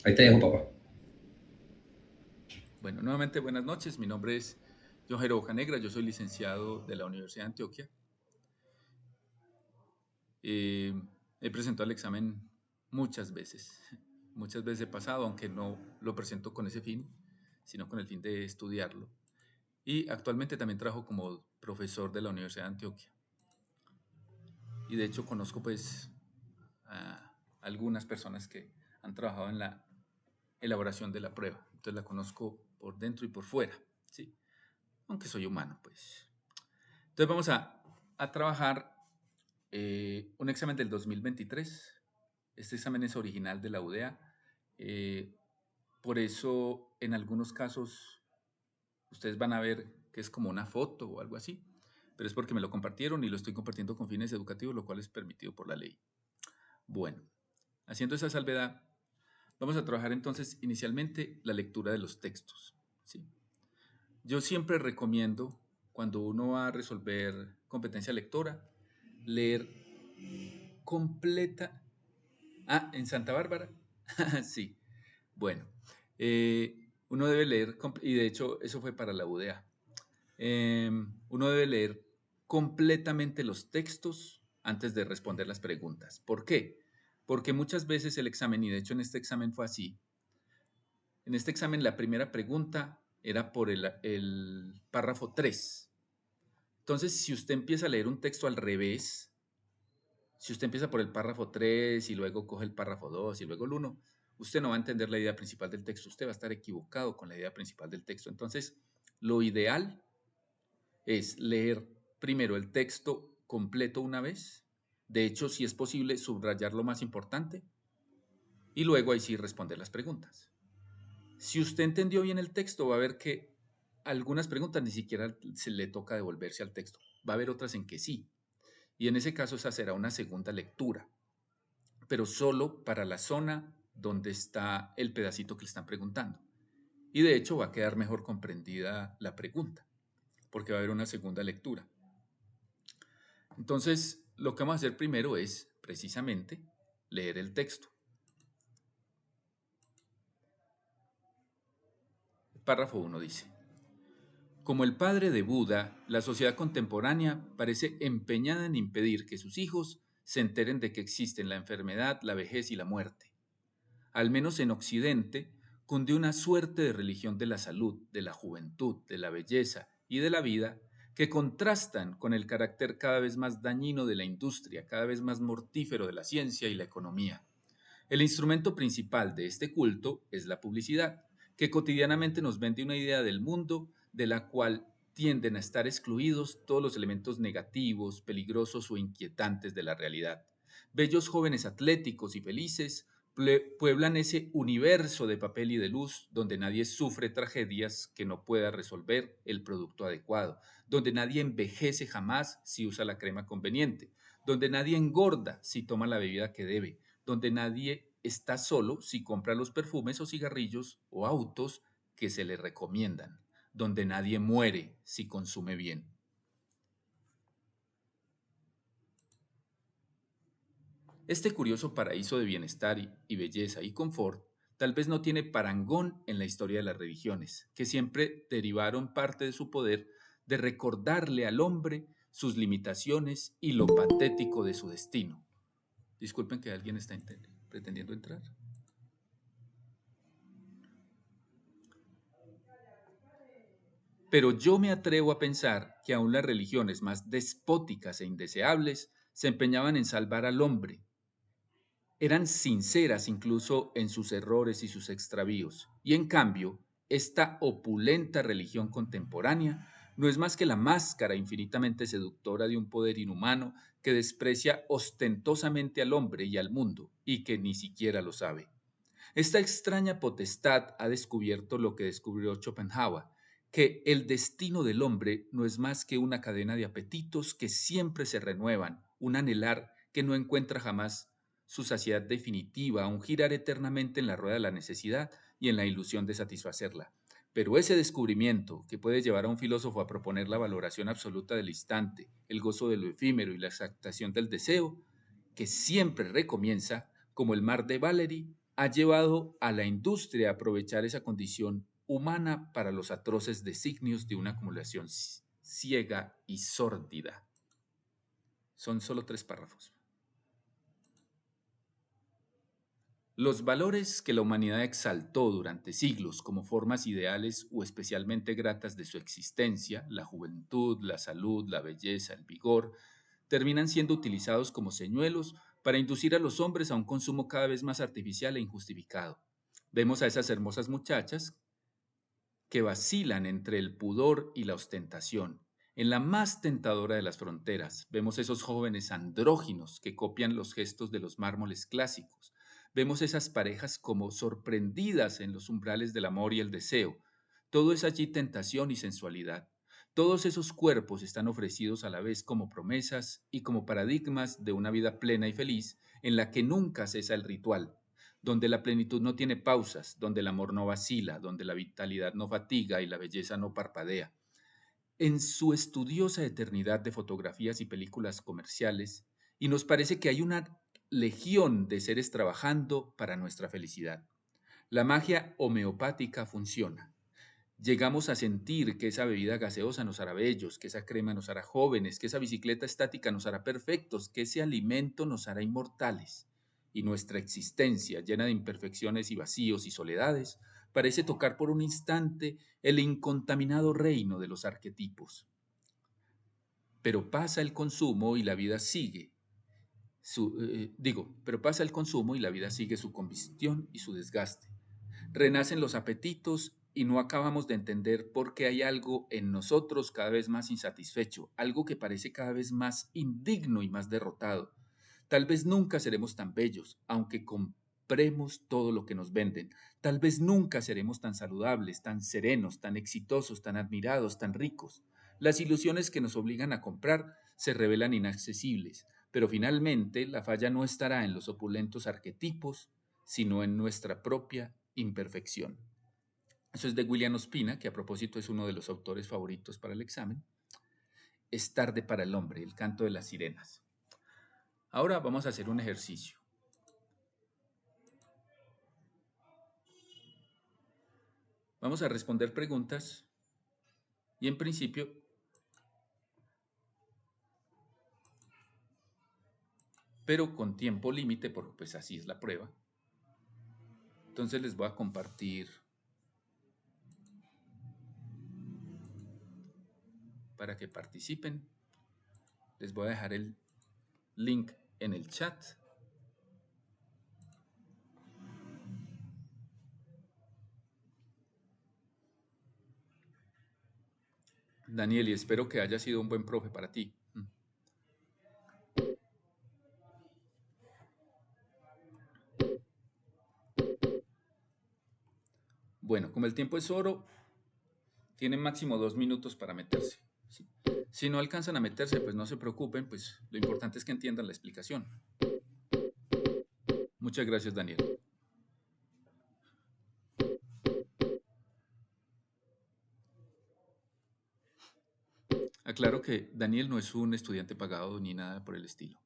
Ahí te dejo, papá. Bueno, nuevamente buenas noches. Mi nombre es John Jairo Bocanegra. Yo soy licenciado de la Universidad de Antioquia. Eh, He presentado el examen muchas veces. Muchas veces he pasado, aunque no lo presento con ese fin, sino con el fin de estudiarlo. Y actualmente también trabajo como profesor de la Universidad de Antioquia. Y de hecho conozco pues a algunas personas que han trabajado en la elaboración de la prueba. Entonces la conozco por dentro y por fuera, ¿sí? Aunque soy humano, pues. Entonces vamos a trabajar un examen del 2023. Este examen es original de la UDEA. eh, por eso, en algunos casos, ustedes van a ver que es como una foto o algo así, pero es porque me lo compartieron y lo estoy compartiendo con fines educativos, lo cual es permitido por la ley. Bueno, haciendo esa salvedad, vamos a trabajar entonces inicialmente la lectura de los textos, ¿sí? Yo siempre recomiendo, cuando uno va a resolver competencia lectora, leer completa. Ah, en Santa Bárbara. Sí. Bueno, uno debe leer, y de hecho eso fue para la UDA. Uno debe leer completamente los textos antes de responder las preguntas. ¿Por qué? Porque muchas veces el examen, y de hecho en este examen fue así, en este examen la primera pregunta era por el párrafo 3. Entonces, si usted empieza a leer un texto al revés, si usted empieza por el párrafo 3 y luego coge el párrafo 2 y luego el uno, usted no va a entender la idea principal del texto, usted va a estar equivocado con la idea principal del texto. Entonces, lo ideal es leer primero el texto completo una vez, de hecho, si es posible, subrayar lo más importante y luego ahí sí responder las preguntas. Si usted entendió bien el texto, va a ver que algunas preguntas ni siquiera se le toca devolverse al texto, va a haber otras en que sí, y en ese caso esa será una segunda lectura, pero solo para la zona donde está el pedacito que le están preguntando. Y de hecho va a quedar mejor comprendida la pregunta, porque va a haber una segunda lectura. Entonces, lo que vamos a hacer primero es, precisamente, leer el texto. El párrafo 1 dice: como el padre de Buda, la sociedad contemporánea parece empeñada en impedir que sus hijos se enteren de que existen la enfermedad, la vejez y la muerte. Al menos en Occidente, cunde una suerte de religión de la salud, de la juventud, de la belleza y de la vida que contrastan con el carácter cada vez más dañino de la industria, cada vez más mortífero de la ciencia y la economía. El instrumento principal de este culto es la publicidad, que cotidianamente nos vende una idea del mundo de la cual tienden a estar excluidos todos los elementos negativos, peligrosos o inquietantes de la realidad. Bellos jóvenes atléticos y felices pueblan ese universo de papel y de luz donde nadie sufre tragedias que no pueda resolver el producto adecuado, donde nadie envejece jamás si usa la crema conveniente, donde nadie engorda si toma la bebida que debe, donde nadie está solo si compra los perfumes o cigarrillos o autos que se le recomiendan, donde nadie muere si consume bien. Este curioso paraíso de bienestar y belleza y confort tal vez no tiene parangón en la historia de las religiones, que siempre derivaron parte de su poder de recordarle al hombre sus limitaciones y lo patético de su destino. Disculpen que alguien está pretendiendo entrar. Pero yo me atrevo a pensar que aún las religiones más despóticas e indeseables se empeñaban en salvar al hombre. Eran sinceras incluso en sus errores y sus extravíos. Y en cambio, esta opulenta religión contemporánea no es más que la máscara infinitamente seductora de un poder inhumano que desprecia ostentosamente al hombre y al mundo, y que ni siquiera lo sabe. Esta extraña potestad ha descubierto lo que descubrió Schopenhauer, que el destino del hombre no es más que una cadena de apetitos que siempre se renuevan, un anhelar que no encuentra jamás su saciedad definitiva, un girar eternamente en la rueda de la necesidad y en la ilusión de satisfacerla. Pero ese descubrimiento, que puede llevar a un filósofo a proponer la valoración absoluta del instante, el gozo de lo efímero y la exaltación del deseo, que siempre recomienza, como el mar de Valery, ha llevado a la industria a aprovechar esa condición humana para los atroces designios de una acumulación ciega y sórdida. Son solo 3 párrafos. Los valores que la humanidad exaltó durante siglos como formas ideales o especialmente gratas de su existencia, la juventud, la salud, la belleza, el vigor, terminan siendo utilizados como señuelos para inducir a los hombres a un consumo cada vez más artificial e injustificado. Vemos a esas hermosas muchachas que vacilan entre el pudor y la ostentación. En la más tentadora de las fronteras, vemos esos jóvenes andróginos que copian los gestos de los mármoles clásicos. Vemos esas parejas como sorprendidas en los umbrales del amor y el deseo. Todo es allí tentación y sensualidad. Todos esos cuerpos están ofrecidos a la vez como promesas y como paradigmas de una vida plena y feliz en la que nunca cesa el ritual, donde la plenitud no tiene pausas, donde el amor no vacila, donde la vitalidad no fatiga y la belleza no parpadea. En su estudiosa eternidad de fotografías y películas comerciales, y nos parece que hay una legión de seres trabajando para nuestra felicidad. La magia homeopática funciona. Llegamos a sentir que esa bebida gaseosa nos hará bellos, que esa crema nos hará jóvenes, que esa bicicleta estática nos hará perfectos, que ese alimento nos hará inmortales. Y nuestra existencia, llena de imperfecciones y vacíos y soledades, parece tocar por un instante el incontaminado reino de los arquetipos. Pero pasa el consumo y la vida sigue. Pero pasa el consumo y la vida sigue su combustión y su desgaste. Renacen los apetitos y no acabamos de entender por qué hay algo en nosotros cada vez más insatisfecho, algo que parece cada vez más indigno y más derrotado. Tal vez nunca seremos tan bellos, aunque compremos todo lo que nos venden. Tal vez nunca seremos tan saludables, tan serenos, tan exitosos, tan admirados, tan ricos. Las ilusiones que nos obligan a comprar se revelan inaccesibles, pero finalmente la falla no estará en los opulentos arquetipos, sino en nuestra propia imperfección. Eso es de William Ospina, que a propósito es uno de los autores favoritos para el examen. Es tarde para el hombre, el canto de las sirenas. Ahora vamos a hacer un ejercicio. Vamos a responder preguntas y en principio pero con tiempo límite, porque pues así es la prueba. Entonces les voy a compartir para que participen. Les voy a dejar el link en el chat. Daniel, y espero que haya sido un buen profe para ti. Bueno, como el tiempo es oro, tienen máximo 2 minutos para meterse. Si no alcanzan a meterse, pues no se preocupen, pues lo importante es que entiendan la explicación. Muchas gracias, Daniel. Aclaro que Daniel no es un estudiante pagado ni nada por el estilo.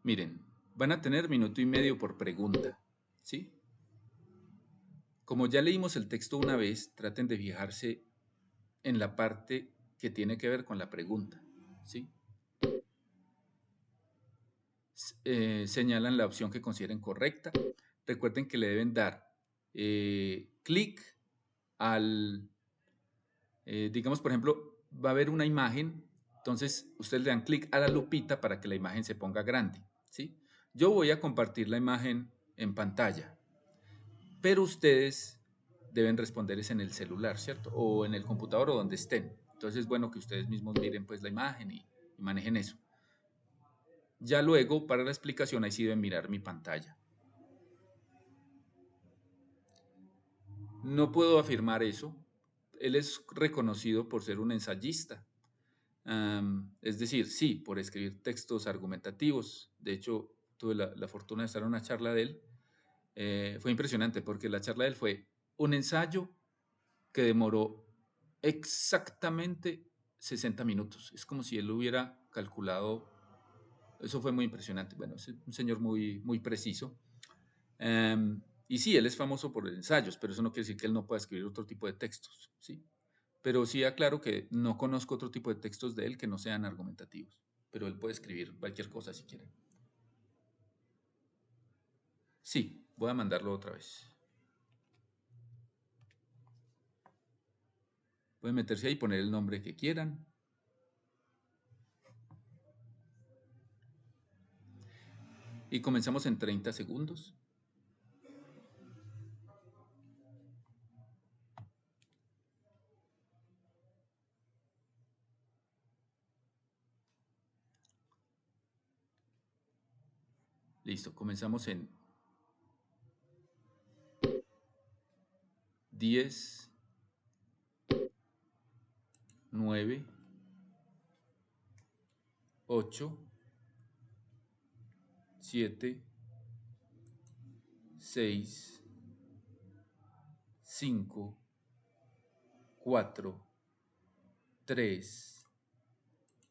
Miren, van a tener minuto y medio por pregunta, ¿sí? Como ya leímos el texto una vez, traten de fijarse en la parte que tiene que ver con la pregunta, ¿sí? Señalan la opción que consideren correcta. Recuerden que le deben dar clic al, digamos, por ejemplo, va a haber una imagen, entonces ustedes le dan clic a la lupita para que la imagen se ponga grande, ¿sí? Yo voy a compartir la imagen en pantalla, pero ustedes deben responder es en el celular, ¿cierto? O en el computador o donde estén. Entonces es bueno que ustedes mismos miren pues la imagen y manejen eso. Ya luego, para la explicación, ahí sí deben mirar mi pantalla. No puedo afirmar eso. Él es reconocido por ser un ensayista. Es decir, sí, por escribir textos argumentativos. De hecho, tuve la fortuna de estar en una charla de él. Fue impresionante porque la charla de él fue un ensayo que demoró exactamente 60 minutos. Es como si él hubiera calculado. Eso fue muy impresionante. Bueno, es un señor muy preciso. Y sí, él es famoso por ensayos, pero eso no quiere decir que él no pueda escribir otro tipo de textos, ¿sí? Pero sí aclaro que no conozco otro tipo de textos de él que no sean argumentativos, pero él puede escribir cualquier cosa si quiere. Sí, voy a mandarlo otra vez. Pueden meterse ahí y poner el nombre que quieran. Y comenzamos en 30 segundos. Listo, comenzamos en 10, 9, 8, 7, 6, 5, 4, 3,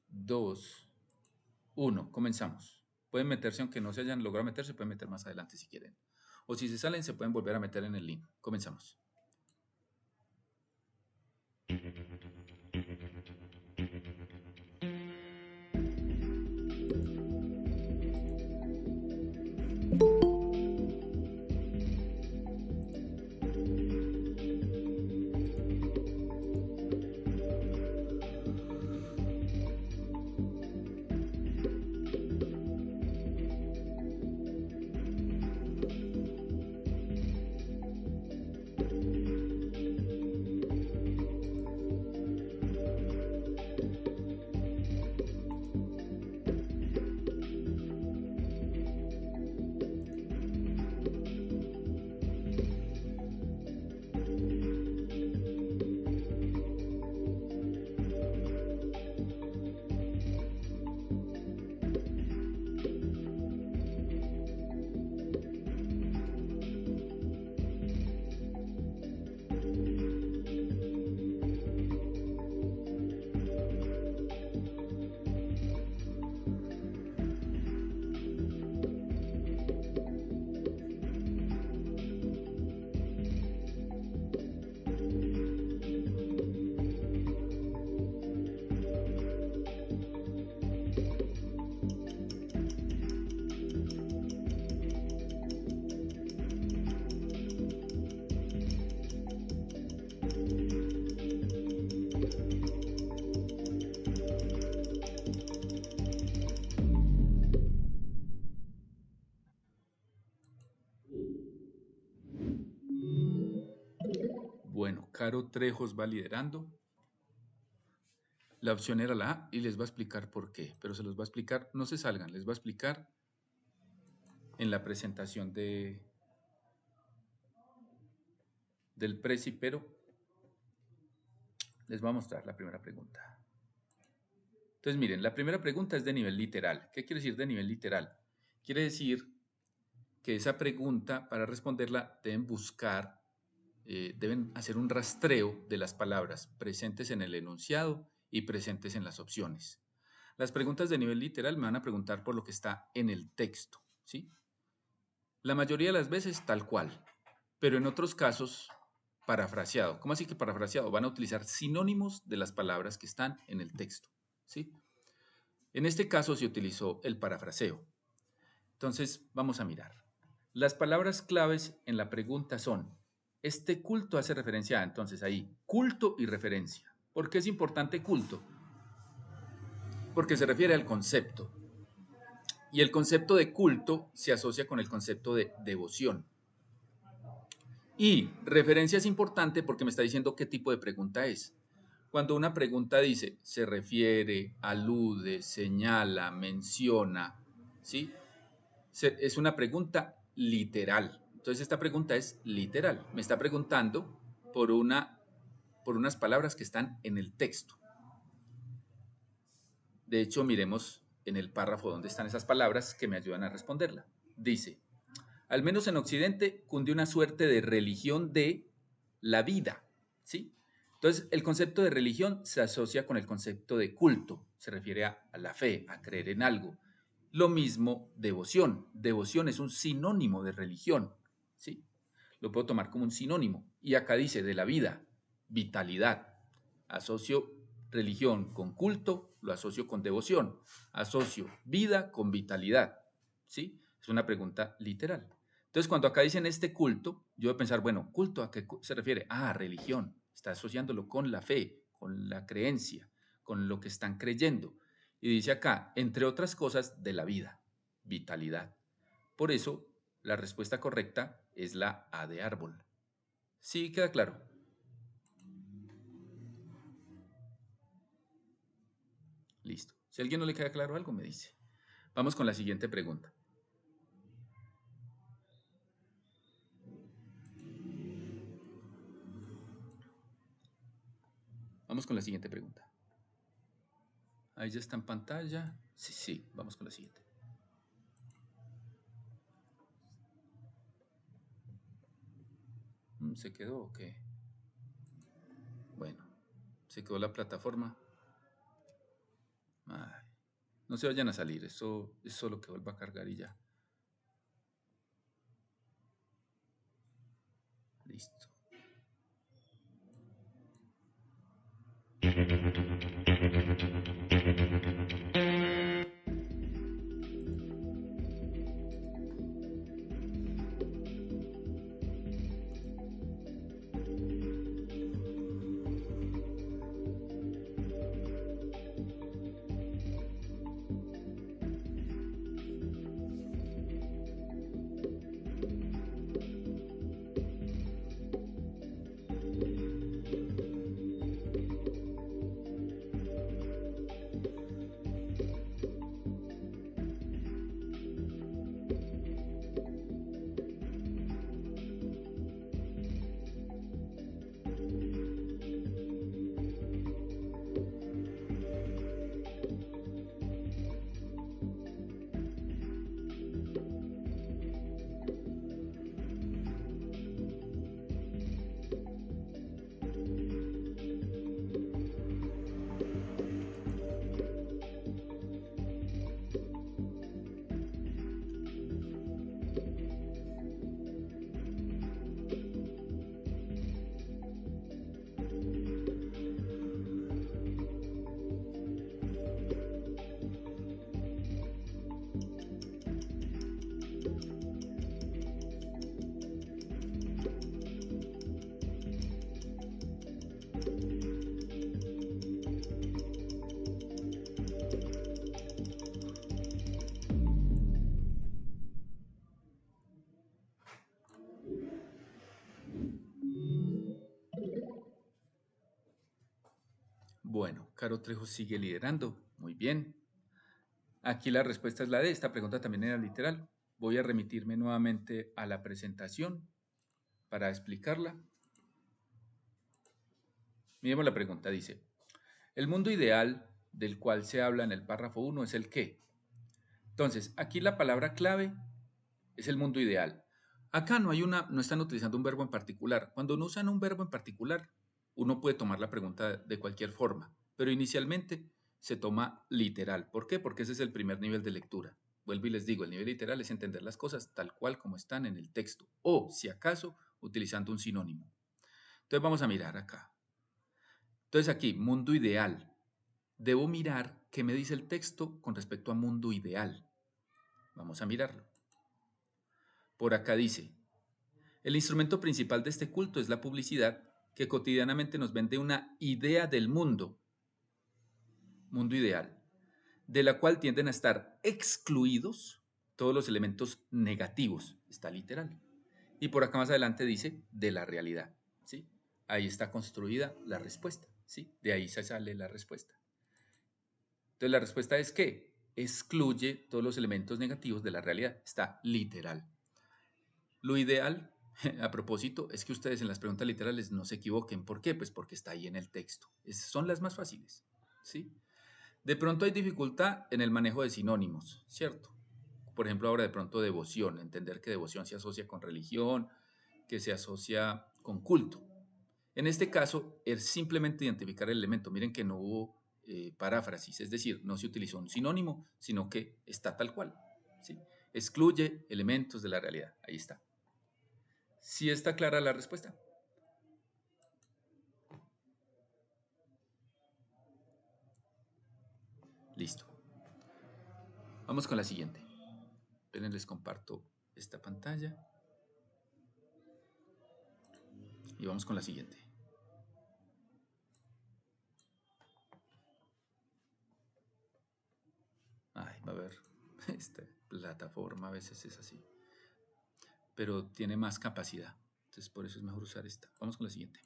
2, 1. Comenzamos. Pueden meterse, aunque no se hayan logrado meter, se pueden meter más adelante si quieren. O si se salen, se pueden volver a meter en el link. Comenzamos. Bueno, Caro Trejos va liderando. La opción era la A y les va a explicar por qué, pero se los va a explicar, no se salgan, les va a explicar en la presentación del Prezi, pero les voy a mostrar la primera pregunta. Entonces, miren, la primera pregunta es de nivel literal. ¿Qué quiere decir de nivel literal? Quiere decir que esa pregunta, para responderla, deben buscar, deben hacer un rastreo de las palabras presentes en el enunciado y presentes en las opciones. Las preguntas de nivel literal me van a preguntar por lo que está en el texto, ¿sí? La mayoría de las veces tal cual, pero en otros casos parafraseado. ¿Cómo así que parafraseado? Van a utilizar sinónimos de las palabras que están en el texto, ¿sí? En este caso se utilizó el parafraseo. Entonces, vamos a mirar. Las palabras claves en la pregunta son, este culto hace referencia a, entonces ahí, culto y referencia. ¿Por qué es importante culto? Porque se refiere al concepto. Y el concepto de culto se asocia con el concepto de devoción. Y referencia es importante porque me está diciendo qué tipo de pregunta es. Cuando una pregunta dice, se refiere, alude, señala, menciona, ¿sí? Es una pregunta literal. Entonces esta pregunta es literal. Me está preguntando por unas palabras que están en el texto. De hecho, miremos en el párrafo donde están esas palabras que me ayudan a responderla. Dice, al menos en Occidente cunde una suerte de religión de la vida, ¿sí? Entonces, el concepto de religión se asocia con el concepto de culto, se refiere a la fe, a creer en algo. Lo mismo devoción. Devoción es un sinónimo de religión, ¿sí? Lo puedo tomar como un sinónimo. Y acá dice de la vida, vitalidad. Asocio religión con culto, lo asocio con devoción. Asocio vida con vitalidad, ¿sí? Es una pregunta literal. Entonces, cuando acá dicen este culto, yo voy a pensar, bueno, ¿culto a qué se refiere? Ah, religión. Está asociándolo con la fe, con la creencia, con lo que están creyendo. Y dice acá, entre otras cosas, de la vida, vitalidad. Por eso, la respuesta correcta es la A de árbol. ¿Sí queda claro? Listo. Si a alguien no le queda claro algo, me dice. Vamos con la siguiente pregunta. Vamos con la siguiente pregunta. Ahí ya está en pantalla. Sí, sí, vamos con la siguiente. ¿Se quedó o qué? Bueno, se quedó la plataforma. Ay, no se vayan a salir, eso es solo que vuelva a cargar y ya. Listo. Bueno, Caro Trejo sigue liderando. Muy bien. Aquí la respuesta es la D. Esta pregunta también era literal. Voy a remitirme nuevamente a la presentación para explicarla. Miremos la pregunta. Dice, el mundo ideal del cual se habla en el párrafo 1 es el qué. Entonces, aquí la palabra clave es el mundo ideal. Acá no están utilizando un verbo en particular. Cuando no usan un verbo en particular, uno puede tomar la pregunta de cualquier forma, pero inicialmente se toma literal. ¿Por qué? Porque ese es el primer nivel de lectura. Vuelvo y les digo, el nivel literal es entender las cosas tal cual como están en el texto, o si acaso, utilizando un sinónimo. Entonces vamos a mirar acá. Entonces aquí, mundo ideal. Debo mirar qué me dice el texto con respecto a mundo ideal. Vamos a mirarlo. Por acá dice, el instrumento principal de este culto es la publicidad que cotidianamente nos vende una idea del mundo, mundo ideal, de la cual tienden a estar excluidos todos los elementos negativos, está literal. Y por acá más adelante dice de la realidad, ¿sí? Ahí está construida la respuesta, ¿sí? De ahí se sale la respuesta. Entonces la respuesta es que excluye todos los elementos negativos de la realidad, está literal. Lo ideal, a propósito, es que ustedes en las preguntas literales no se equivoquen. ¿Por qué? Pues porque está ahí en el texto. Son las más fáciles, ¿sí? De pronto hay dificultad en el manejo de sinónimos, ¿cierto? Por ejemplo, ahora de pronto devoción, entender que devoción se asocia con religión, que se asocia con culto. En este caso, es simplemente identificar el elemento. Miren que no hubo paráfrasis, es decir, no se utilizó un sinónimo, sino que está tal cual. ¿Sí? Excluye elementos de la realidad. Ahí está. ¿Sí está clara la respuesta? Listo. Vamos con la siguiente. Esperen, les comparto esta pantalla. Y vamos con la siguiente. Ay, va a ver. Esta plataforma a veces es así. Pero tiene más capacidad. Entonces por eso es mejor usar esta. Vamos con la siguiente.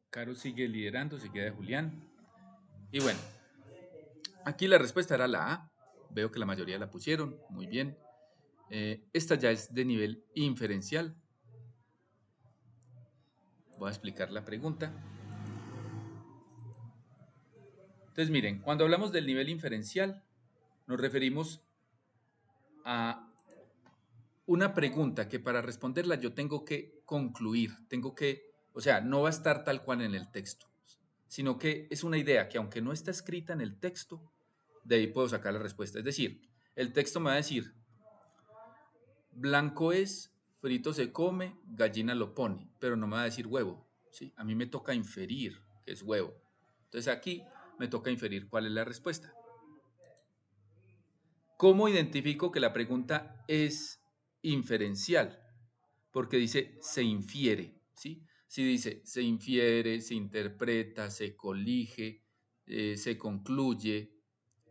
Caro sigue liderando, se queda de Julián. Y bueno, aquí la respuesta era la A. Veo que la mayoría la pusieron. Muy bien. Esta ya es de nivel inferencial. Voy a explicar la pregunta. Entonces, miren, cuando hablamos del nivel inferencial, nos referimos a una pregunta que para responderla yo tengo que concluir, o sea, no va a estar tal cual en el texto, sino que es una idea que aunque no está escrita en el texto, de ahí puedo sacar la respuesta. Es decir, el texto me va a decir, blanco es, frito se come, gallina lo pone, pero no me va a decir huevo, ¿sí? A mí me toca inferir que es huevo. Entonces aquí me toca inferir cuál es la respuesta. ¿Cómo identifico que la pregunta es inferencial? Porque dice se infiere, ¿sí? Si dice se infiere, se interpreta, se colige, se concluye,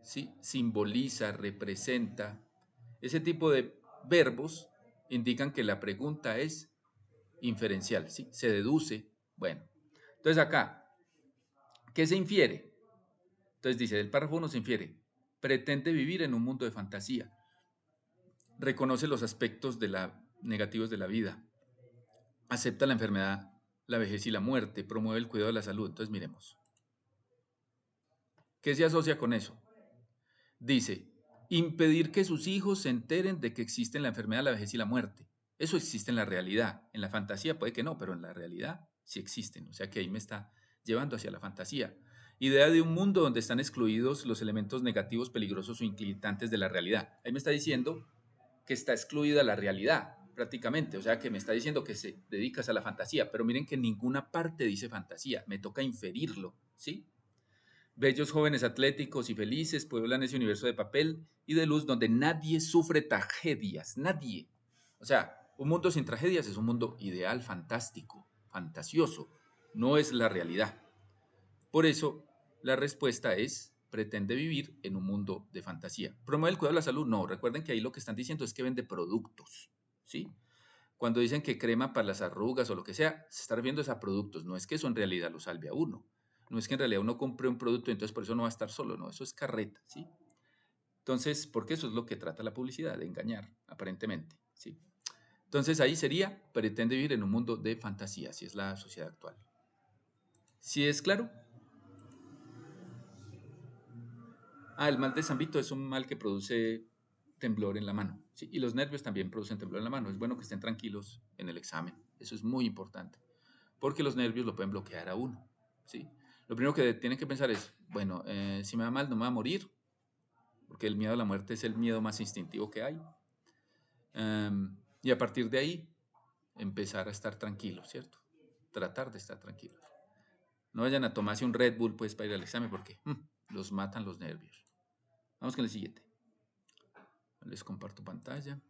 ¿sí? Simboliza, representa. Ese tipo de verbos indican que la pregunta es inferencial, ¿sí? Se deduce. Bueno, entonces acá, ¿qué se infiere? Entonces dice, del párrafo 1 se infiere, pretende vivir en un mundo de fantasía, reconoce los aspectos negativos de la vida, acepta la enfermedad, la vejez y la muerte, promueve el cuidado de la salud. Entonces miremos. ¿Qué se asocia con eso? Dice, impedir que sus hijos se enteren de que existen la enfermedad, la vejez y la muerte. Eso existe en la realidad. En la fantasía puede que no, pero en la realidad sí existen. O sea que ahí me está llevando hacia la fantasía. Idea de un mundo donde están excluidos los elementos negativos, peligrosos o inquietantes de la realidad. Ahí me está diciendo que está excluida la realidad, prácticamente. O sea que me está diciendo que se dedicas a la fantasía. Pero miren que en ninguna parte dice fantasía. Me toca inferirlo, ¿sí? Bellos jóvenes atléticos y felices pueblan ese universo de papel y de luz donde nadie sufre tragedias, nadie. O sea, un mundo sin tragedias es un mundo ideal, fantástico, fantasioso, no es la realidad. Por eso, la respuesta es pretende vivir en un mundo de fantasía. ¿Promueve el cuidado de la salud? No, recuerden que ahí lo que están diciendo es que vende productos, ¿sí? Cuando dicen que crema para las arrugas o lo que sea, se está refiriendo a productos, no es que eso en realidad lo salve a uno. No es que en realidad uno compre un producto y entonces por eso no va a estar solo, no, eso es carreta, ¿sí? Entonces, porque eso es lo que trata la publicidad, de engañar, aparentemente, ¿sí? Entonces ahí sería, pretende vivir en un mundo de fantasía, si es la sociedad actual. ¿Sí es claro? Ah, el mal de San Vito es un mal que produce temblor en la mano, ¿sí? Y los nervios también producen temblor en la mano. Es bueno que estén tranquilos en el examen, eso es muy importante, porque los nervios lo pueden bloquear a uno, ¿sí? Lo primero que tienen que pensar es, bueno, si me va mal no me va a morir, porque el miedo a la muerte es el miedo más instintivo que hay. Y a partir de ahí, empezar a estar tranquilos, ¿cierto? Tratar de estar tranquilos. No vayan a tomarse un Red Bull pues para ir al examen porque los matan los nervios. Vamos con el siguiente. Les comparto pantalla.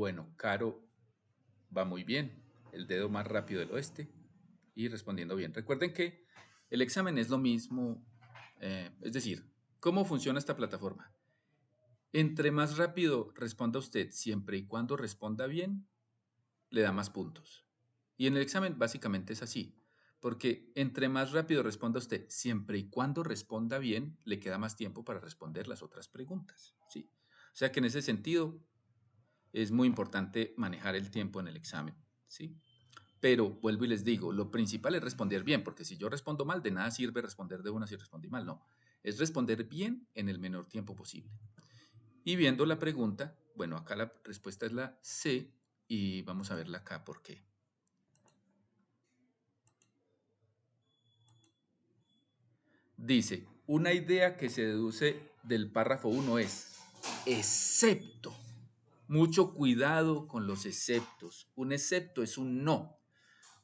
Bueno, Caro va muy bien. El dedo más rápido del oeste y respondiendo bien. Recuerden que el examen es lo mismo, es decir, ¿cómo funciona esta plataforma? Entre más rápido responda usted, siempre y cuando responda bien, le da más puntos. Y en el examen básicamente es así, porque entre más rápido responda usted, siempre y cuando responda bien, le queda más tiempo para responder las otras preguntas, ¿sí? O sea que en ese sentido es muy importante manejar el tiempo en el examen, ¿sí? Pero vuelvo y les digo, lo principal es responder bien, porque si yo respondo mal, de nada sirve responder de una si respondí mal, no. Es responder bien en el menor tiempo posible. Y viendo la pregunta, bueno, acá la respuesta es la C y vamos a verla acá por qué. Dice, una idea que se deduce del párrafo 1 es, excepto. Mucho cuidado con los exceptos. Un excepto es un no.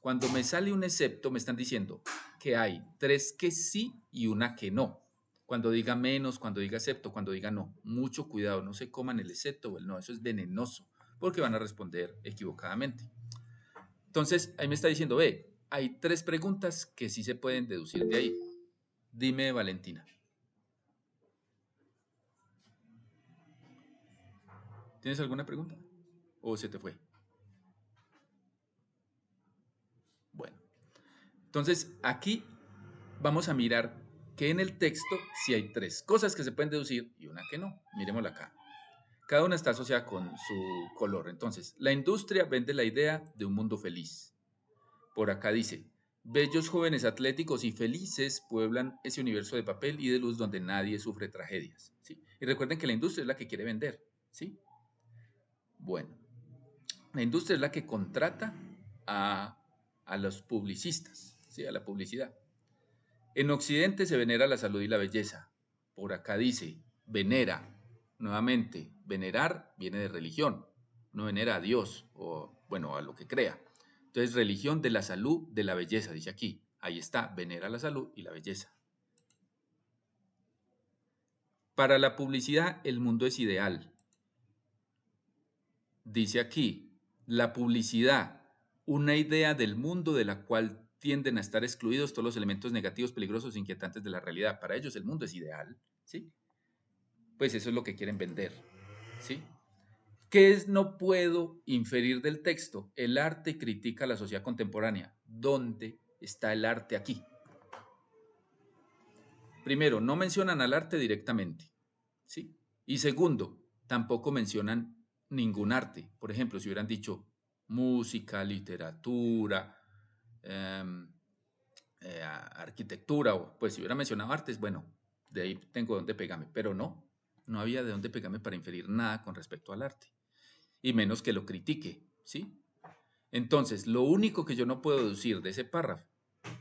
Cuando me sale un excepto, me están diciendo que hay 3 que sí y una que no. Cuando diga menos, cuando diga excepto, cuando diga no. Mucho cuidado, no se coman el excepto o el no. Eso es venenoso porque van a responder equivocadamente. Entonces, ahí me está diciendo, ve, hay 3 preguntas que sí se pueden deducir de ahí. Dime, Valentina. ¿Tienes alguna pregunta? ¿O se te fue? Bueno, entonces aquí vamos a mirar que en el texto sí hay 3 cosas que se pueden deducir y una que no. Miremosla acá. Cada una está asociada con su color. Entonces, la industria vende la idea de un mundo feliz. Por acá dice, bellos jóvenes atléticos y felices pueblan ese universo de papel y de luz donde nadie sufre tragedias. ¿Sí? Y recuerden que la industria es la que quiere vender. ¿Sí? Bueno, la industria es la que contrata a, a los publicistas. ¿sí? A la publicidad. En Occidente se venera la salud y la belleza. Por acá dice, venera. Nuevamente, venerar viene de religión. No venera a Dios o, bueno, a lo que crea. Entonces, religión de la salud, de la belleza, dice aquí. Ahí está, venera la salud y la belleza. Para la publicidad, el mundo es ideal. Dice aquí, la publicidad, una idea del mundo de la cual tienden a estar excluidos todos los elementos negativos, peligrosos e inquietantes de la realidad. Para ellos el mundo es ideal, ¿sí? Pues eso es lo que quieren vender, ¿sí? ¿Qué es no puedo inferir del texto? El arte critica la sociedad contemporánea. ¿Dónde está el arte aquí? Primero, no mencionan al arte directamente, ¿sí? Y segundo, tampoco mencionan ningún arte. Por ejemplo, si hubieran dicho música, literatura, em, arquitectura, o pues si hubiera mencionado artes, bueno, de ahí tengo dónde pegarme, pero no había de dónde pegarme para inferir nada con respecto al arte, y menos que lo critique, ¿sí? Entonces, lo único que yo no puedo deducir de ese párrafo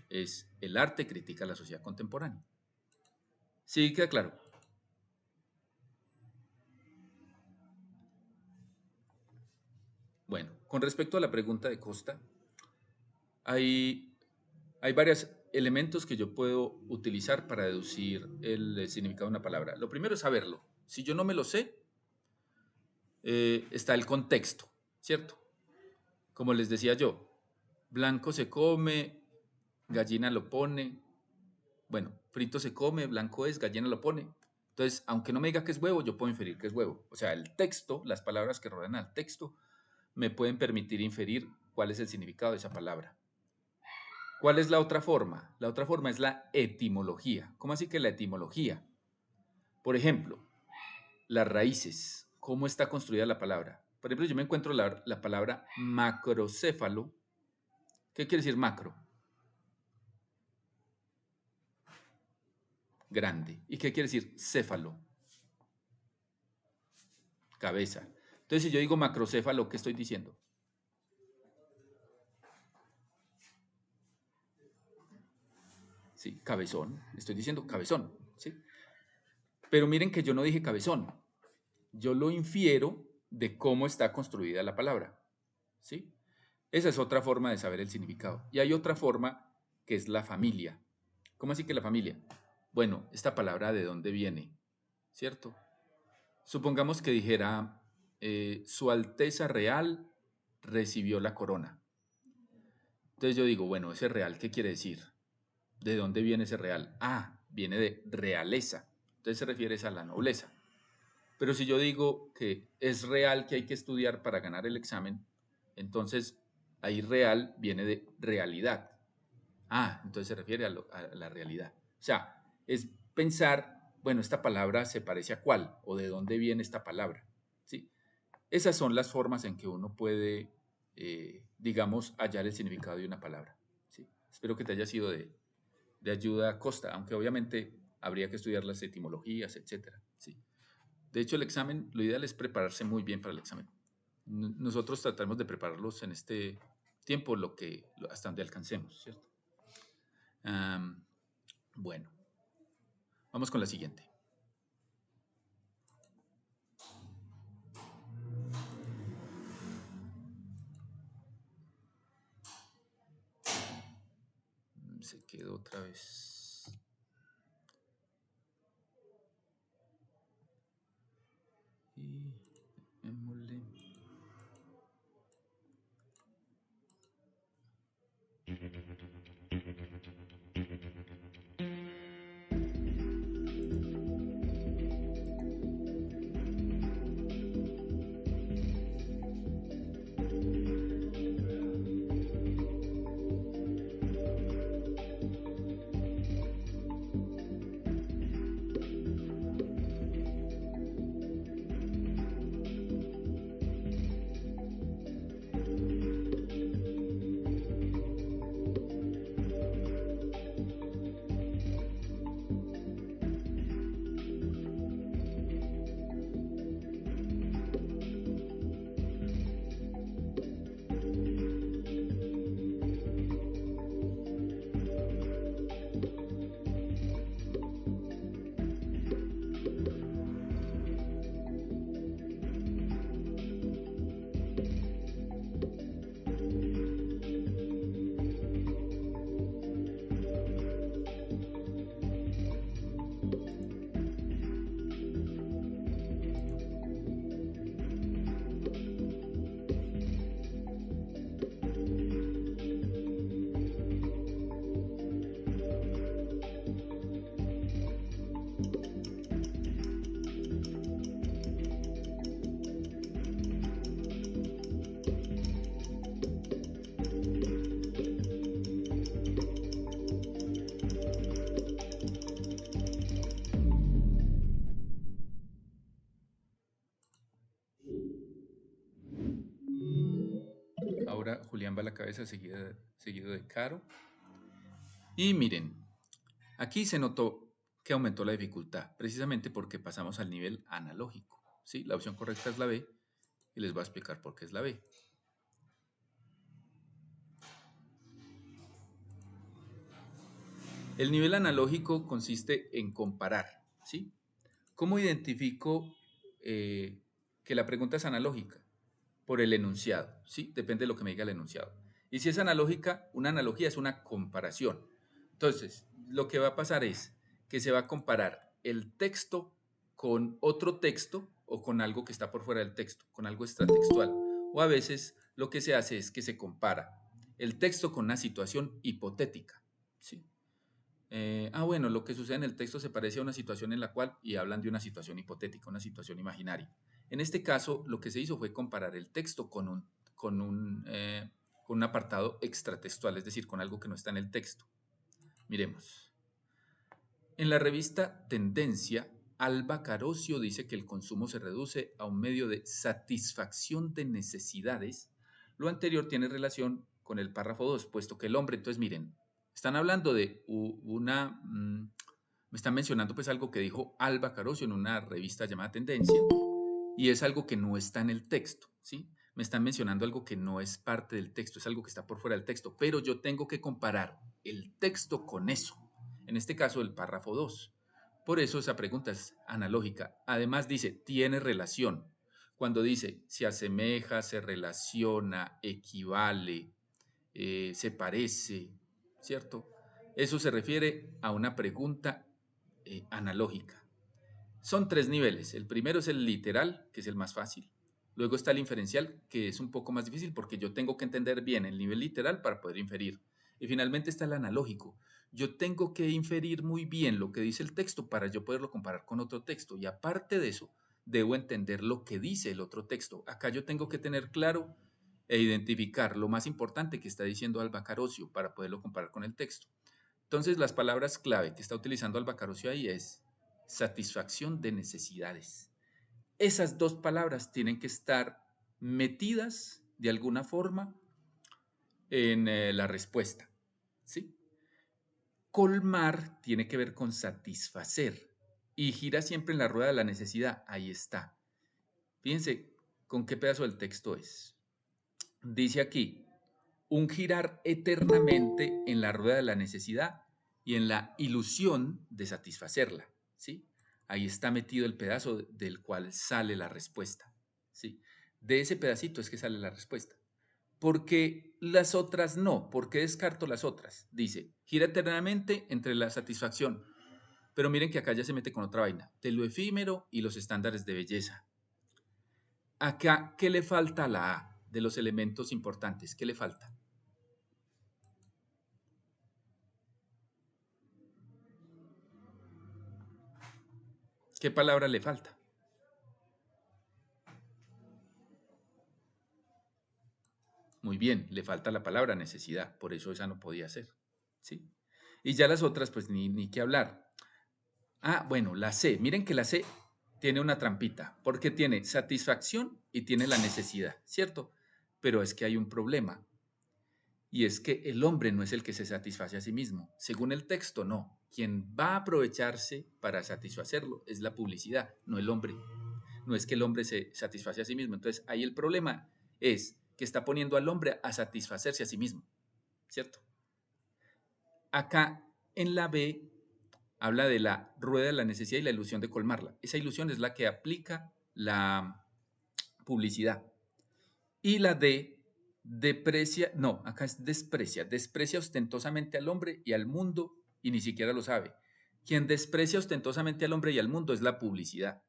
es el arte critica la sociedad contemporánea. Sí, queda claro. Bueno, con respecto a la pregunta de Costa, hay varios elementos que yo puedo utilizar para deducir el significado de una palabra. Lo primero es saberlo. Si yo no me lo sé, está el contexto, ¿cierto? Como les decía yo, blanco se come, gallina lo pone. Bueno, frito se come, blanco es, gallina lo pone. Entonces, aunque no me diga que es huevo, yo puedo inferir que es huevo. O sea, el texto, las palabras que rodean al texto, me pueden permitir inferir cuál es el significado de esa palabra. ¿Cuál es la otra forma? La otra forma es la etimología. ¿Cómo así que la etimología? Por ejemplo, las raíces. ¿Cómo está construida la palabra? Por ejemplo, yo me encuentro la palabra macrocéfalo. ¿Qué quiere decir macro? Grande. ¿Y qué quiere decir céfalo? Cabeza. Entonces, si yo digo macrocéfalo, ¿qué estoy diciendo? Sí, cabezón. Estoy diciendo cabezón. ¿Sí? Pero miren que yo no dije cabezón. Yo lo infiero de cómo está construida la palabra. ¿Sí? Esa es otra forma de saber el significado. Y hay otra forma que es la familia. ¿Cómo así que la familia? Bueno, esta palabra de dónde viene, ¿cierto? Supongamos que dijera, Su Alteza Real recibió la corona. Entonces yo digo, bueno, ese real, ¿qué quiere decir? ¿De dónde viene ese real? Ah, viene de realeza. Entonces se refiere a la nobleza. Pero si yo digo que es real que hay que estudiar para ganar el examen, entonces ahí real viene de realidad. Ah, entonces se refiere a la realidad. O sea, es pensar, bueno, esta palabra se parece a cuál o de dónde viene esta palabra. ¿Sí? Esas son las formas en que uno puede, digamos, hallar el significado de una palabra. ¿Sí? Espero que te haya sido de ayuda, Costa, aunque obviamente habría que estudiar las etimologías, etcétera. ¿Sí? De hecho, el examen, lo ideal es prepararse muy bien para el examen. Nosotros trataremos de prepararlos en este tiempo hasta donde alcancemos, ¿cierto? Am, bueno, vamos con la siguiente. Se quedó otra vez. Y démosle. Julián va a la cabeza, seguido de Caro. Y miren, aquí se notó que aumentó la dificultad, precisamente porque pasamos al nivel analógico. ¿Sí? La opción correcta es la B, y les voy a explicar por qué es la B. El nivel analógico consiste en comparar, ¿sí? ¿Cómo identifico que la pregunta es analógica? Por el enunciado, ¿sí? Depende de lo que me diga el enunciado. Y si es analógica, una analogía es una comparación. Entonces, lo que va a pasar es que se va a comparar el texto con otro texto o con algo que está por fuera del texto, con algo extratextual. O a veces lo que se hace es que se compara el texto con una situación hipotética, ¿sí? Bueno, lo que sucede en el texto se parece a una situación en la cual, y hablan de una situación hipotética, una situación imaginaria. En este caso, lo que se hizo fue comparar el texto con un apartado extratextual, es decir, con algo que no está en el texto. Miremos. En la revista Tendencia, Alba Carocio dice que el consumo se reduce a un medio de satisfacción de necesidades. Lo anterior tiene relación con el párrafo 2, puesto que el hombre, entonces miren, están hablando de me están mencionando pues algo que dijo Alba Carocio en una revista llamada Tendencia, y es algo que no está en el texto, ¿sí? Me están mencionando algo que no es parte del texto, es algo que está por fuera del texto, pero yo tengo que comparar el texto con eso. En este caso, el párrafo 2. Por eso esa pregunta es analógica. Además dice, tiene relación. Cuando dice, se asemeja, se relaciona, equivale, se parece, ¿cierto? Eso se refiere a una pregunta analógica. Son tres niveles. El primero es el literal, que es el más fácil. Luego está el inferencial, que es un poco más difícil porque yo tengo que entender bien el nivel literal para poder inferir. Y finalmente está el analógico. Yo tengo que inferir muy bien lo que dice el texto para yo poderlo comparar con otro texto. Y aparte de eso, debo entender lo que dice el otro texto. Acá yo tengo que tener claro e identificar lo más importante que está diciendo Alba Carocio para poderlo comparar con el texto. Entonces, las palabras clave que está utilizando Alba Carocio ahí es satisfacción de necesidades. Esas dos palabras tienen que estar metidas de alguna forma en la respuesta, ¿sí? Colmar tiene que ver con satisfacer y gira siempre en la rueda de la necesidad. Ahí está. Fíjense con qué pedazo del texto es. Dice aquí, un girar eternamente en la rueda de la necesidad y en la ilusión de satisfacerla, ¿sí? Ahí está metido el pedazo del cual sale la respuesta, ¿sí? De ese pedacito es que sale la respuesta. Porque las otras no, ¿por qué descarto las otras? Dice, gira eternamente entre la satisfacción, pero miren que acá ya se mete con otra vaina, de lo efímero y los estándares de belleza. Acá, ¿qué le falta a la A de los elementos importantes? ¿Qué le falta? ¿Qué palabra le falta? Muy bien, le falta la palabra necesidad, por eso esa no podía ser, ¿sí? Y ya las otras, pues ni qué hablar. Bueno, la C, miren que la C tiene una trampita, porque tiene satisfacción y tiene la necesidad, ¿cierto? Pero es que hay un problema, y es que el hombre no es el que se satisface a sí mismo. Según el texto, no. Quien va a aprovecharse para satisfacerlo es la publicidad, no el hombre. No es que el hombre se satisface a sí mismo. Entonces, ahí el problema es que está poniendo al hombre a satisfacerse a sí mismo, ¿cierto? Acá en la B habla de la rueda de la necesidad y la ilusión de colmarla. Esa ilusión es la que aplica la publicidad. Y la D deprecia, no, acá es desprecia ostentosamente al hombre y al mundo y ni siquiera lo sabe. Quien desprecia ostentosamente al hombre y al mundo es la publicidad.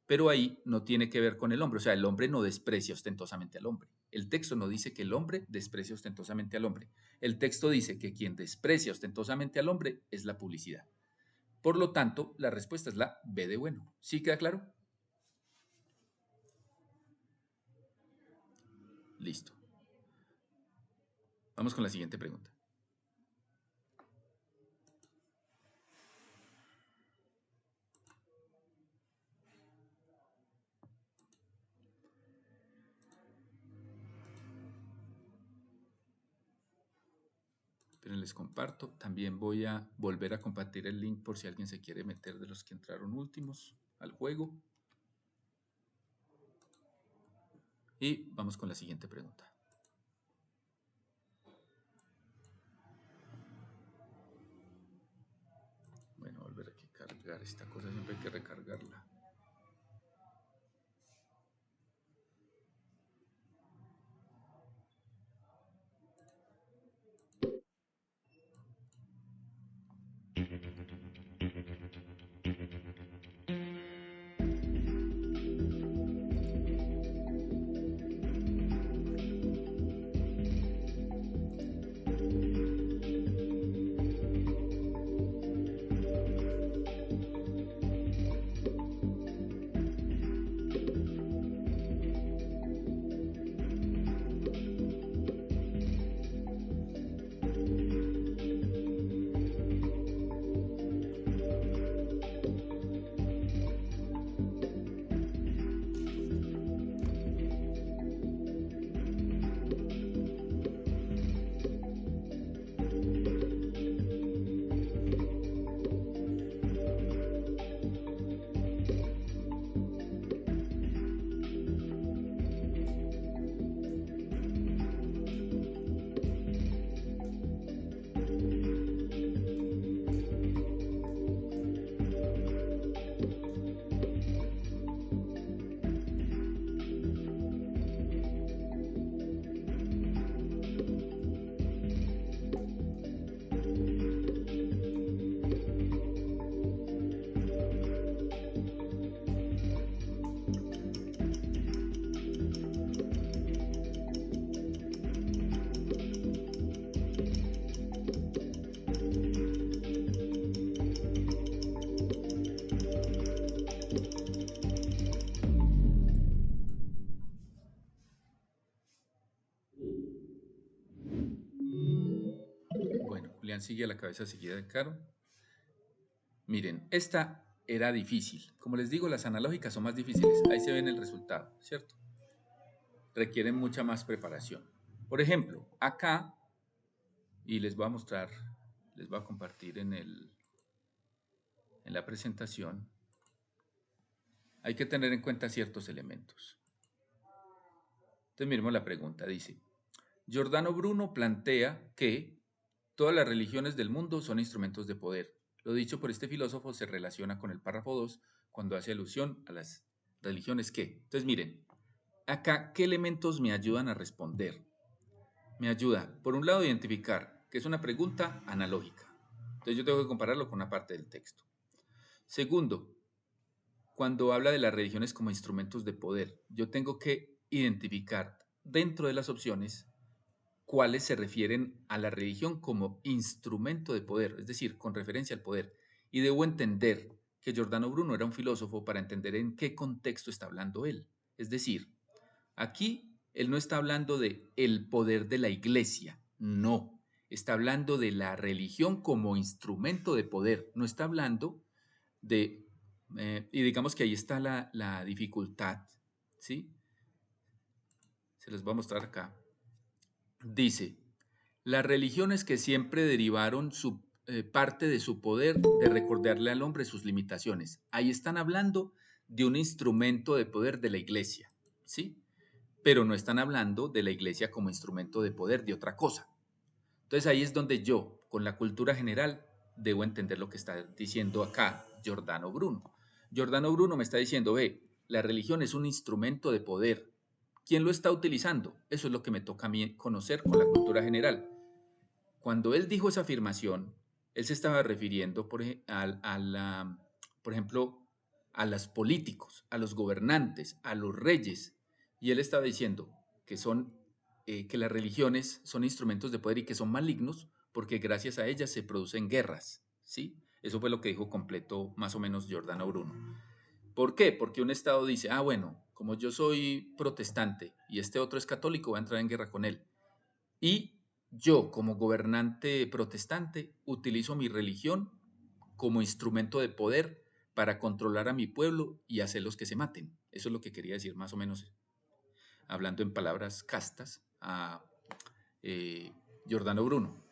Pero ahí no tiene que ver con el hombre, o sea, el hombre no desprecia ostentosamente al hombre. El texto no dice que el hombre desprecia ostentosamente al hombre. El texto dice que quien desprecia ostentosamente al hombre es la publicidad. Por lo tanto, la respuesta es la B de bueno. ¿Sí queda claro? Listo. Vamos con la siguiente pregunta. les comparto. También voy a volver a compartir el link por si alguien se quiere meter de los que entraron últimos al juego. Y vamos con la siguiente pregunta. Bueno, volver a cargar esta cosa, siempre hay que recargarla. Bueno, Julián sigue a la cabeza seguida de Caro. Miren, esta era difícil. Como les digo, las analógicas son más difíciles. Ahí se ve el resultado, ¿cierto? Requieren mucha más preparación. Por ejemplo, acá, y les voy a mostrar, les voy a compartir en la presentación, hay que tener en cuenta ciertos elementos. Entonces miremos la pregunta, dice, Giordano Bruno plantea que todas las religiones del mundo son instrumentos de poder. Lo dicho por este filósofo se relaciona con el párrafo 2 cuando hace alusión a las religiones que. Entonces miren, acá, ¿qué elementos me ayudan a responder? Me ayuda, por un lado, a identificar que es una pregunta analógica. Entonces yo tengo que compararlo con una parte del texto. Segundo, cuando habla de las religiones como instrumentos de poder, yo tengo que identificar dentro de las opciones cuáles se refieren a la religión como instrumento de poder, es decir, con referencia al poder. Y debo entender que Giordano Bruno era un filósofo para entender en qué contexto está hablando él. Es decir, aquí él no está hablando de el poder de la iglesia, no. Está hablando de la religión como instrumento de poder, no está hablando de, y digamos que ahí está la dificultad, ¿sí? Se los voy a mostrar acá. Dice, las religiones que siempre derivaron su parte de su poder de recordarle al hombre sus limitaciones. Ahí están hablando de un instrumento de poder de la iglesia, ¿sí? Pero no están hablando de la iglesia como instrumento de poder de otra cosa. Entonces ahí es donde yo, con la cultura general, debo entender lo que está diciendo acá Giordano Bruno. Giordano Bruno me está diciendo, ve, la religión es un instrumento de poder. ¿Quién lo está utilizando? Eso es lo que me toca a mí conocer con la cultura general. Cuando él dijo esa afirmación, él se estaba refiriendo, por ejemplo, a los políticos, a los gobernantes, a los reyes. Y él estaba diciendo que que las religiones son instrumentos de poder y que son malignos porque gracias a ellas se producen guerras, ¿sí? Eso fue lo que dijo completo más o menos Giordano Bruno. ¿Por qué? Porque un Estado dice, bueno, como yo soy protestante y este otro es católico, voy a entrar en guerra con él. Y yo, como gobernante protestante, utilizo mi religión como instrumento de poder para controlar a mi pueblo y hacerlos que se maten. Eso es lo que quería decir más o menos, hablando en palabras castas, a Giordano Bruno.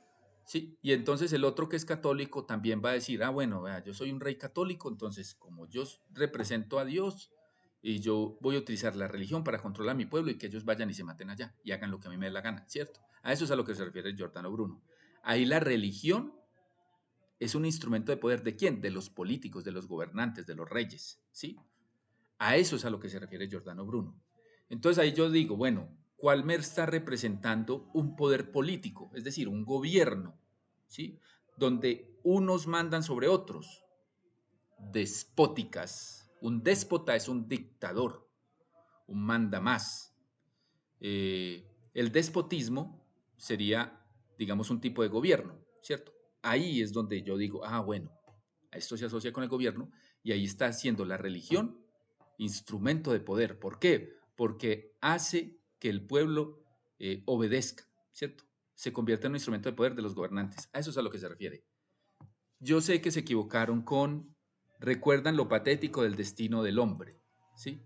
¿sí? Y entonces el otro que es católico también va a decir, ah, bueno, vea, yo soy un rey católico, entonces como yo represento a Dios y yo voy a utilizar la religión para controlar a mi pueblo y que ellos vayan y se maten allá y hagan lo que a mí me dé la gana, ¿cierto? A eso es a lo que se refiere Giordano Bruno. Ahí la religión es un instrumento de poder de quién? De los políticos, de los gobernantes, de los reyes, ¿sí? A eso es a lo que se refiere Giordano Bruno. Entonces ahí yo digo, bueno, ¿cuál me está representando un poder político? Es decir, un gobierno, ¿sí? Donde unos mandan sobre otros, despóticas. Un déspota es un dictador, un mandamás. El despotismo sería, digamos, un tipo de gobierno, ¿cierto? Ahí es donde yo digo, ah, bueno, a esto se asocia con el gobierno y ahí está siendo la religión instrumento de poder. ¿Por qué? Porque hace que el pueblo obedezca, ¿cierto? Se convierte en un instrumento de poder de los gobernantes. A eso es a lo que se refiere. Yo sé que se equivocaron con, recuerdan lo patético del destino del hombre, ¿sí?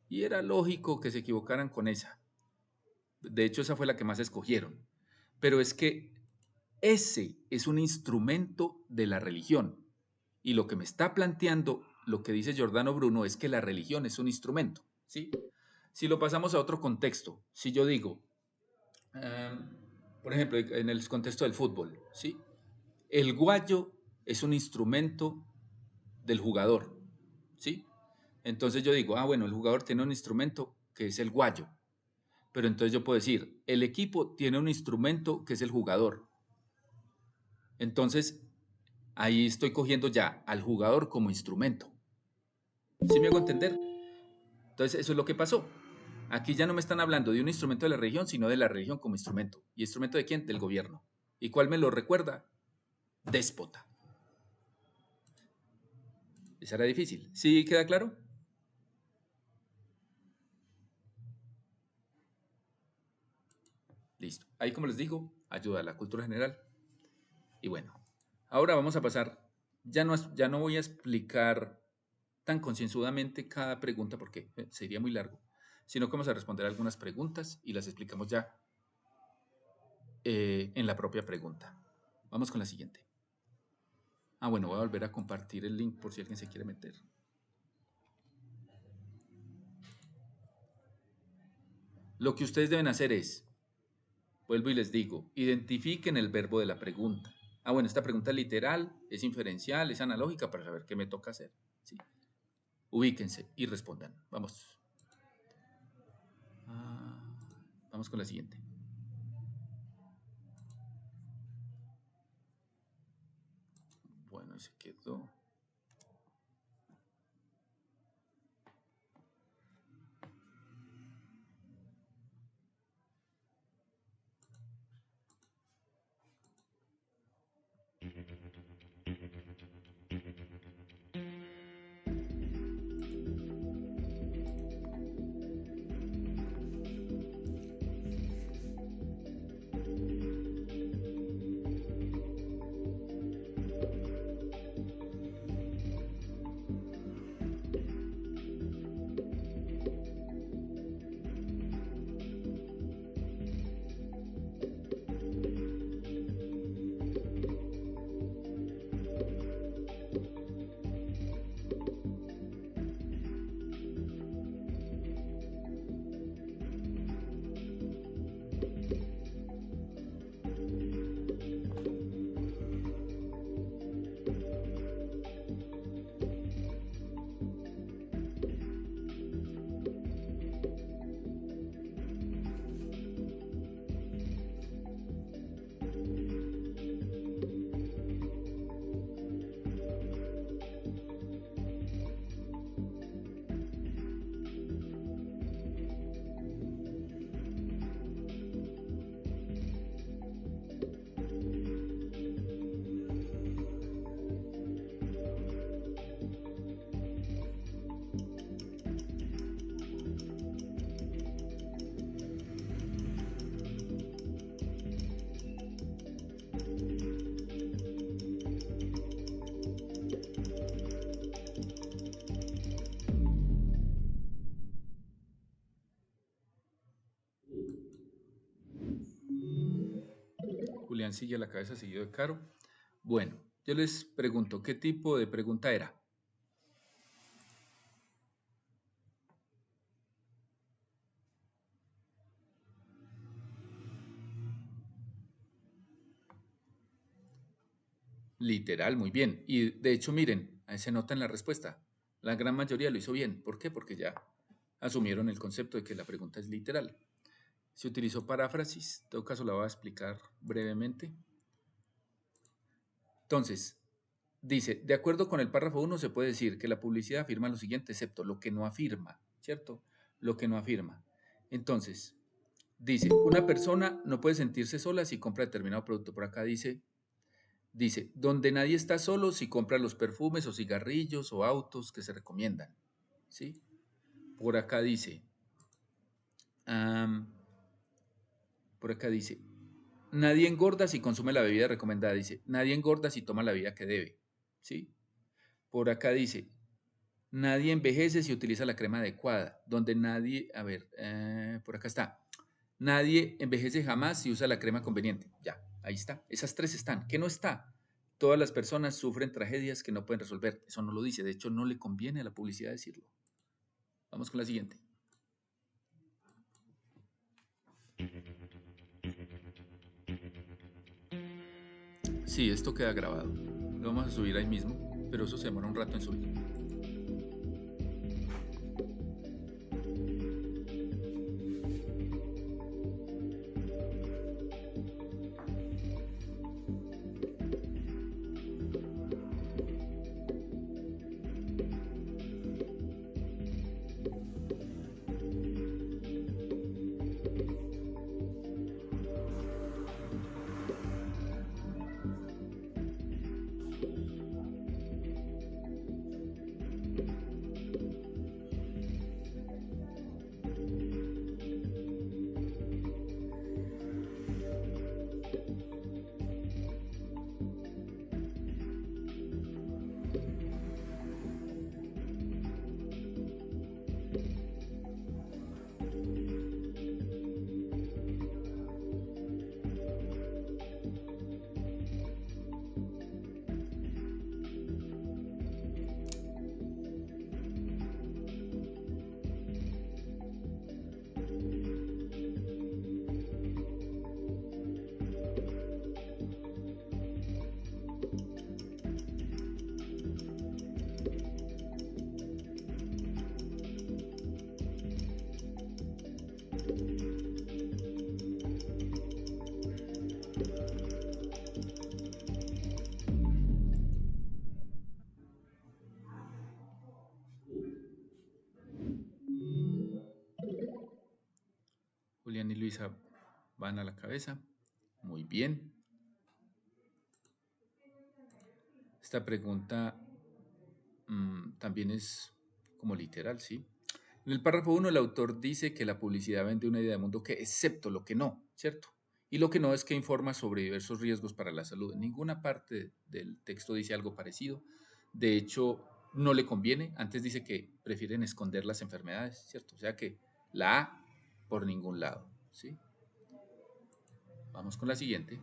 Y era lógico que se equivocaran con esa. De hecho, esa fue la que más escogieron. Pero es que ese es un instrumento de la religión. Y lo que me está planteando, lo que dice Giordano Bruno, es que la religión es un instrumento, ¿sí? Si lo pasamos a otro contexto, si yo digo, um, por ejemplo, en el contexto del fútbol, ¿sí? El guayo es un instrumento del jugador, ¿sí? Entonces yo digo, ah, bueno, el jugador tiene un instrumento que es el guayo, pero entonces yo puedo decir, el equipo tiene un instrumento que es el jugador. Entonces, ahí estoy cogiendo ya al jugador como instrumento. ¿Sí me hago entender? Entonces, eso es lo que pasó. Aquí ya no me están hablando de un instrumento de la religión, sino de la religión como instrumento. ¿Y instrumento de quién? Del gobierno. ¿Y cuál me lo recuerda? Déspota. Esa era difícil. ¿Sí queda claro? Listo. Ahí, como les digo, ayuda a la cultura general. Y bueno, ahora vamos a pasar. Ya no voy a explicar tan concienzudamente cada pregunta porque sería muy largo, sino que vamos a responder algunas preguntas y las explicamos ya en la propia pregunta. Vamos con la siguiente. Ah, bueno, voy a volver a compartir el link por si alguien se quiere meter. Lo que ustedes deben hacer es, vuelvo y les digo, identifiquen el verbo de la pregunta. Ah, bueno, esta pregunta es literal, es inferencial, es analógica para saber qué me toca hacer. ¿Sí? Ubíquense y respondan. Vamos. Ah, vamos con la siguiente. Bueno, se quedó. Julián sigue a la cabeza seguido de Caro. Bueno, yo les pregunto, ¿qué tipo de pregunta era? Literal, muy bien. Y de hecho, miren, ahí se nota en la respuesta. La gran mayoría lo hizo bien. ¿Por qué? Porque ya asumieron el concepto de que la pregunta es literal. Se utilizó paráfrasis, en todo caso la voy a explicar brevemente. Entonces, dice, de acuerdo con el párrafo 1 se puede decir que la publicidad afirma lo siguiente, excepto lo que no afirma, ¿cierto? Lo que no afirma. Entonces, dice, una persona no puede sentirse sola si compra determinado producto. Por acá dice, donde nadie está solo si compra los perfumes o cigarrillos o autos que se recomiendan, ¿sí? Por acá dice, am, por acá dice, nadie engorda si consume la bebida recomendada. Dice, nadie engorda si toma la vida que debe, ¿sí? Por acá dice, nadie envejece si utiliza la crema adecuada. Donde nadie, a ver, por acá está. Nadie envejece jamás si usa la crema conveniente. Ya, ahí está. Esas tres están. ¿Qué no está? Todas las personas sufren tragedias que no pueden resolver. Eso no lo dice. De hecho, no le conviene a la publicidad decirlo. Vamos con la siguiente. Sí, esto queda grabado. Lo vamos a subir ahí mismo, pero eso se demora un rato en subir. Julián y Luisa van a la cabeza. Muy bien. Esta pregunta también es como literal, ¿sí? En el párrafo 1 el autor dice que la publicidad vende una idea de mundo que, excepto lo que no, ¿cierto? Y lo que no es que informa sobre diversos riesgos para la salud. En ninguna parte del texto dice algo parecido. De hecho, no le conviene. Antes dice que prefieren esconder las enfermedades, ¿cierto? O sea que la A por ningún lado, ¿sí? Vamos con la siguiente.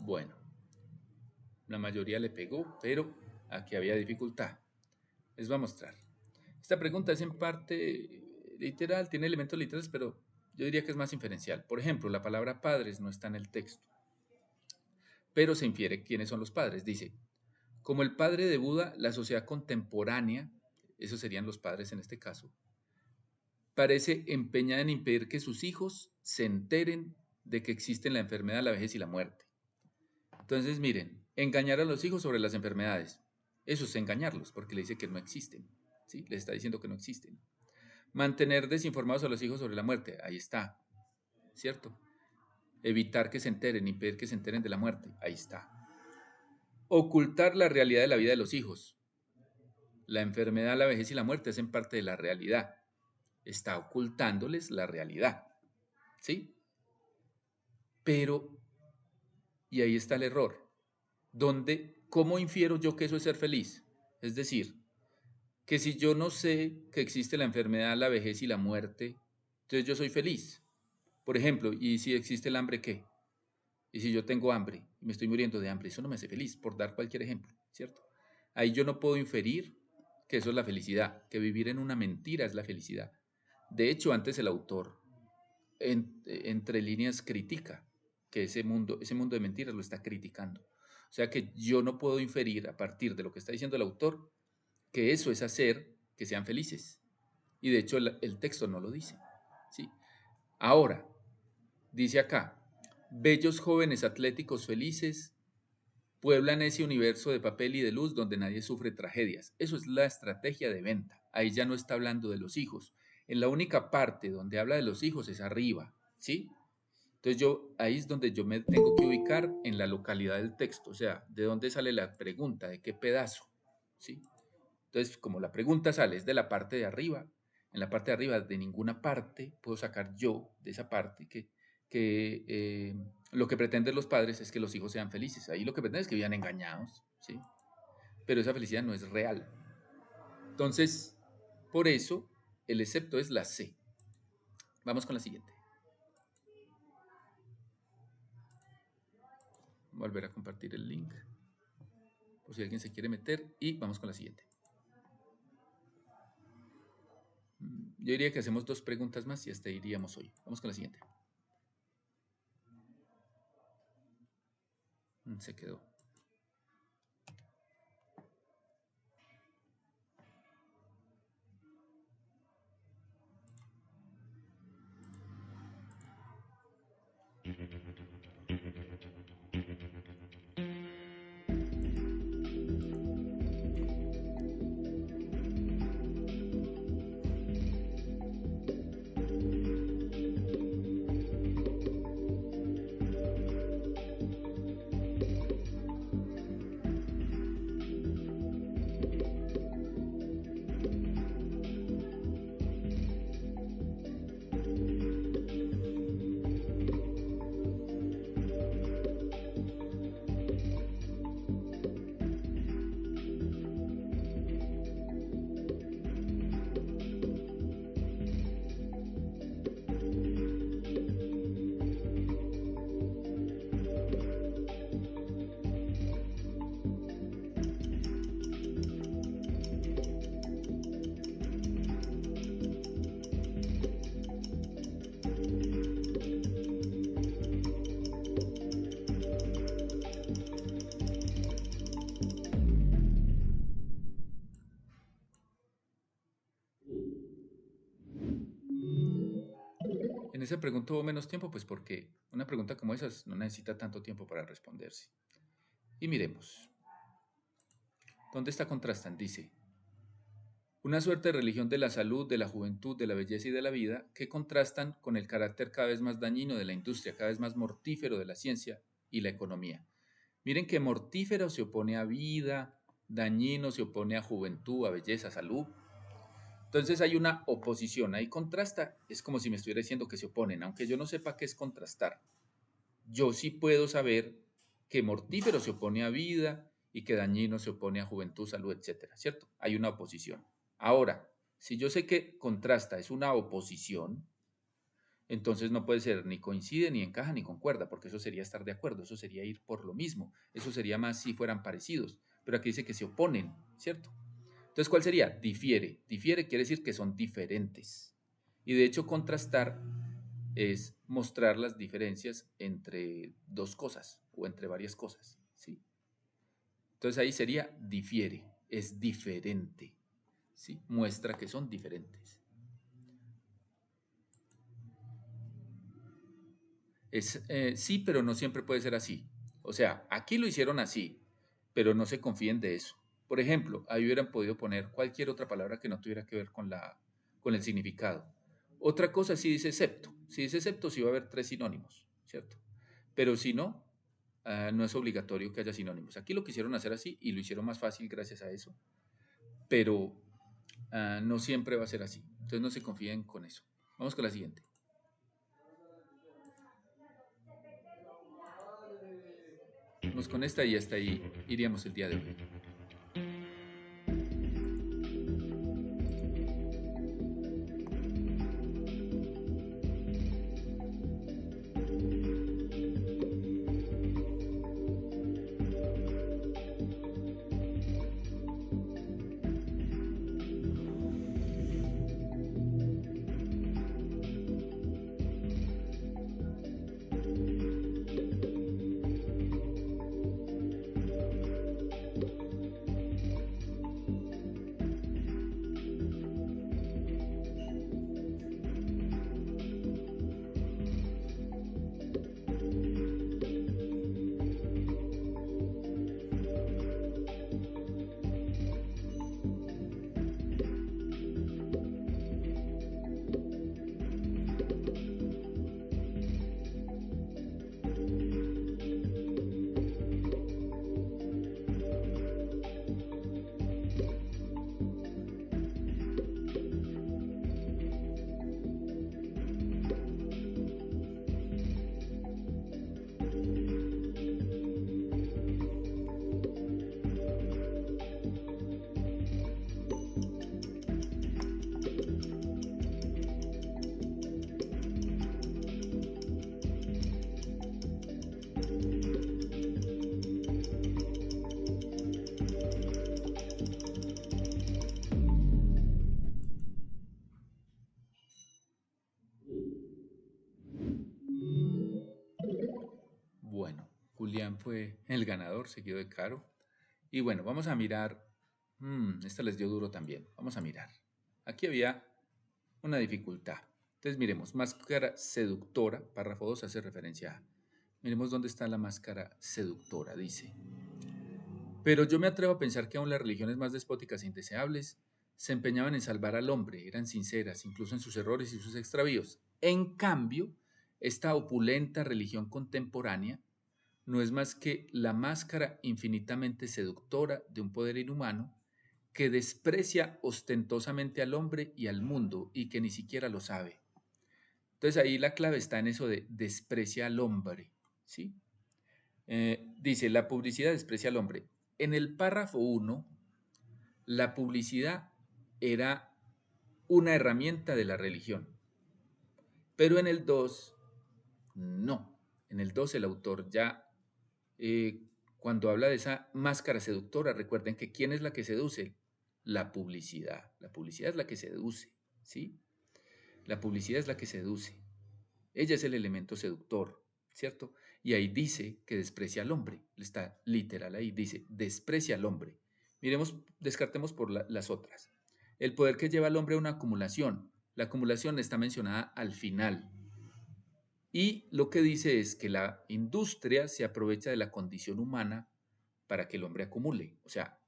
Bueno, la mayoría le pegó, pero aquí había dificultad. Les voy a mostrar. Esta pregunta es en parte literal, tiene elementos literales, pero yo diría que es más inferencial. Por ejemplo, la palabra padres no está en el texto, pero se infiere quiénes son los padres. Dice, como el padre de Buda, la sociedad contemporánea, esos serían los padres en este caso, parece empeñada en impedir que sus hijos se enteren de que existen la enfermedad, la vejez y la muerte. Entonces, miren, engañar a los hijos sobre las enfermedades, eso es engañarlos, porque le dice que no existen, ¿sí? Les está diciendo que no existen. Mantener desinformados a los hijos sobre la muerte, ahí está, ¿cierto? Evitar que se enteren, impedir que se enteren de la muerte, ahí está. Ocultar la realidad de la vida de los hijos. La enfermedad, la vejez y la muerte hacen parte de la realidad. Está ocultándoles la realidad, ¿sí? Pero, y ahí está el error, ¿cómo infiero yo que eso es ser feliz? Es decir, que si yo no sé que existe la enfermedad, la vejez y la muerte, entonces yo soy feliz. Por ejemplo, ¿y si existe el hambre qué? Y si yo tengo hambre y me estoy muriendo de hambre, eso no me hace feliz, por dar cualquier ejemplo, ¿cierto? Ahí yo no puedo inferir que eso es la felicidad, que vivir en una mentira es la felicidad. De hecho, antes el autor, entre líneas, critica que ese mundo de mentiras lo está criticando. O sea que yo no puedo inferir a partir de lo que está diciendo el autor que eso es hacer que sean felices. Y de hecho el texto no lo dice. ¿Sí? Ahora, dice acá, bellos jóvenes atléticos felices pueblan ese universo de papel y de luz donde nadie sufre tragedias. Eso es la estrategia de venta. Ahí ya no está hablando de los hijos. En la única parte donde habla de los hijos es arriba, ¿sí? Entonces ahí es donde yo me tengo que ubicar en la localidad del texto, o sea, de dónde sale la pregunta, de qué pedazo, ¿sí? Entonces, como la pregunta sale es de la parte de arriba, en la parte de arriba de ninguna parte puedo sacar yo de esa parte que lo que pretenden los padres es que los hijos sean felices. Ahí lo que pretenden es que vivan engañados, ¿sí? Pero esa felicidad no es real. Entonces, por eso, el excepto es la C. Vamos con la siguiente. Volver a compartir el link por si alguien se quiere meter y vamos con la siguiente. Yo diría que hacemos 2 preguntas más y hasta iríamos hoy. Vamos con la siguiente. Se quedó. En esa pregunta hubo menos tiempo, pues porque una pregunta como esas no necesita tanto tiempo para responderse. Y miremos. ¿Dónde está contrastan? Dice, una suerte de religión de la salud, de la juventud, de la belleza y de la vida, que contrastan con el carácter cada vez más dañino de la industria, cada vez más mortífero de la ciencia y la economía. Miren que mortífero se opone a vida, dañino se opone a juventud, a belleza, a salud. Entonces hay una oposición, ahí contrasta, es como si me estuviera diciendo que se oponen, aunque yo no sepa qué es contrastar. Yo sí puedo saber que mortífero se opone a vida y que dañino se opone a juventud, salud, etcétera, ¿cierto? Hay una oposición. Ahora, si yo sé que contrasta es una oposición, Entonces no puede ser ni coincide, ni encaja, ni concuerda, porque eso sería estar de acuerdo, eso sería ir por lo mismo, eso sería más si fueran parecidos, pero aquí dice que se oponen, ¿cierto? Entonces, ¿cuál sería? Difiere. Difiere quiere decir que son diferentes. Y de hecho, contrastar es mostrar las diferencias entre dos cosas o entre varias cosas, ¿sí? Entonces ahí sería difiere, es diferente, ¿sí? Muestra que son diferentes. Sí, pero no siempre puede ser así. O sea, aquí lo hicieron así, pero no se confíen de eso. Por ejemplo, ahí hubieran podido poner cualquier otra palabra que no tuviera que ver con el significado. Otra cosa si dice excepto. Si dice excepto, sí va a haber tres sinónimos, ¿cierto? Pero si no, no es obligatorio que haya sinónimos. Aquí lo quisieron hacer así y lo hicieron más fácil gracias a eso, pero no siempre va a ser así. Entonces no se confíen con eso. Vamos con la siguiente. Vamos con esta y hasta ahí iríamos el día de hoy. Bueno, Julián fue el ganador, seguido de Caro. Y bueno, vamos a mirar. Esta les dio duro también. Vamos a mirar. Aquí había una dificultad. Entonces miremos, máscara seductora, párrafo 2 hace referencia a. Miremos dónde está la máscara seductora, dice. Pero yo me atrevo a pensar que aún las religiones más despóticas e indeseables se empeñaban en salvar al hombre, eran sinceras, incluso en sus errores y sus extravíos. En cambio, esta opulenta religión contemporánea no es más que la máscara infinitamente seductora de un poder inhumano que desprecia ostentosamente al hombre y al mundo y que ni siquiera lo sabe. Entonces ahí la clave está en eso de desprecia al hombre, ¿sí? Dice, la publicidad desprecia al hombre. En el párrafo 1, la publicidad era una herramienta de la religión, pero en el 2, no. En el 2 el autor ya, cuando habla de esa máscara seductora, recuerden que ¿quién es la que seduce? La publicidad. La publicidad es la que seduce, ¿sí? La publicidad es la que seduce. Ella es el elemento seductor, ¿cierto? Y ahí dice que desprecia al hombre. Está literal ahí, dice, desprecia al hombre. Miremos, descartemos por las otras. El poder que lleva al hombre a una acumulación. La acumulación está mencionada al final. Y lo que dice es que la industria se aprovecha de la condición humana para que el hombre acumule. O sea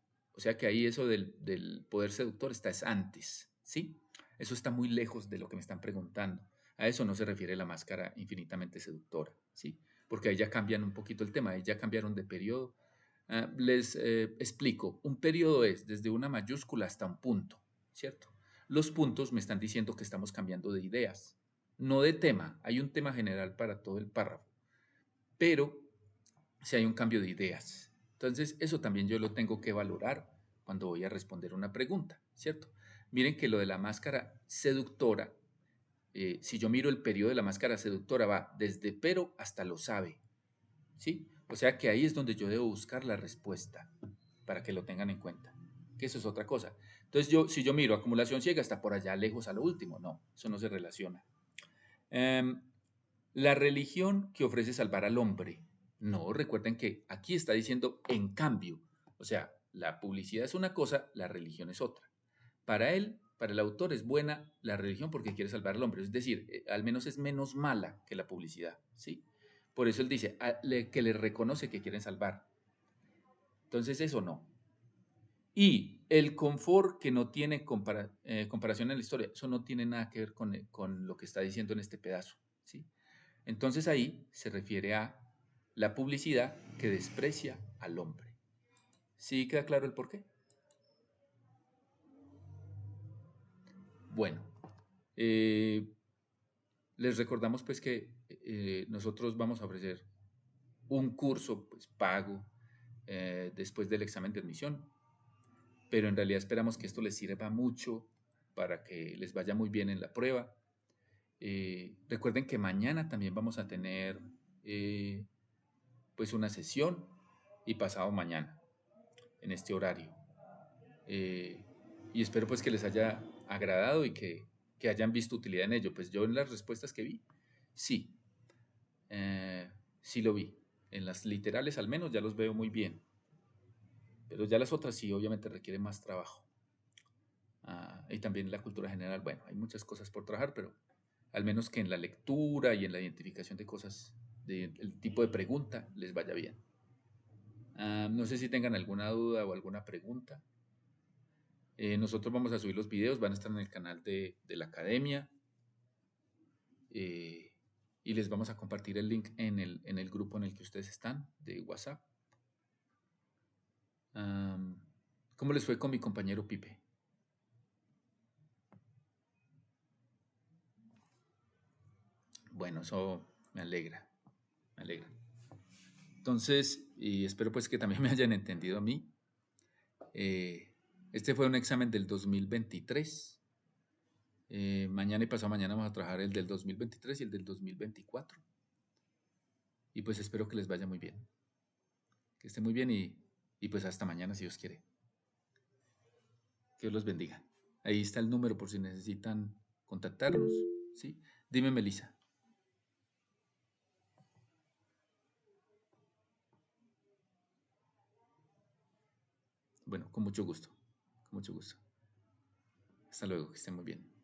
que ahí eso del poder seductor está es antes, ¿sí? Eso está muy lejos de lo que me están preguntando. A eso no se refiere la máscara infinitamente seductora, ¿sí? Porque ahí ya cambian un poquito el tema, ahí ya cambiaron de periodo. Les explico, un periodo es desde una mayúscula hasta un punto, ¿cierto? Los puntos me están diciendo que estamos cambiando de ideas, no de tema. Hay un tema general para todo el párrafo, pero si hay un cambio de ideas. Entonces, eso también yo lo tengo que valorar cuando voy a responder una pregunta, ¿cierto? Miren que lo de la máscara seductora si yo miro el periodo de la máscara seductora, va desde pero hasta lo sabe, ¿sí? O sea que ahí es donde yo debo buscar la respuesta para que lo tengan en cuenta, que eso es otra cosa. Entonces si yo miro acumulación ciega, está por allá lejos a lo último, no, eso no se relaciona. Em, la religión que ofrece salvar al hombre, no, recuerden que aquí está diciendo en cambio, o sea, la publicidad es una cosa, la religión es otra. Para él, para el autor, es buena la religión porque quiere salvar al hombre. Es decir, al menos es menos mala que la publicidad, ¿sí? Por eso él dice que le reconoce que quieren salvar. Entonces, eso no. Y el confort que no tiene comparación en la historia, eso no tiene nada que ver con lo que está diciendo en este pedazo, ¿sí? Entonces ahí se refiere a la publicidad que desprecia al hombre. ¿Sí queda claro el porqué? Bueno, eh, les recordamos pues que nosotros vamos a ofrecer un curso pues pago después del examen de admisión, pero en realidad esperamos que esto les sirva mucho para que les vaya muy bien en la prueba. Recuerden que mañana también vamos a tener eh, pues una sesión y pasado mañana en este horario. Eh, y espero pues que les haya agradado y que hayan visto utilidad en ello. Pues yo en las respuestas que vi, sí, sí lo vi. En las literales al menos ya los veo muy bien. Pero ya las otras sí, obviamente requieren más trabajo. Y también la cultura general, bueno, hay muchas cosas por trabajar, pero al menos que en la lectura y en la identificación de cosas, del tipo de pregunta, les vaya bien. No sé si tengan alguna duda o alguna pregunta. Nosotros vamos a subir los videos, van a estar en el canal de la academia eh, y les vamos a compartir el link en el grupo en el que ustedes están de WhatsApp. ¿Cómo les fue con mi compañero Pipe? Bueno, eso me alegra, me alegra. Entonces, y espero pues que también me hayan entendido a mí. Este fue un examen del 2023. Mañana y pasado mañana vamos a trabajar el del 2023 y el del 2024. Y pues espero que les vaya muy bien. Que esté muy bien y pues hasta mañana si Dios quiere. Que Dios los bendiga. Ahí está el número por si necesitan contactarnos. ¿Sí? Dime, Melissa. Bueno, con mucho gusto. Con mucho gusto. Hasta luego, que estén muy bien.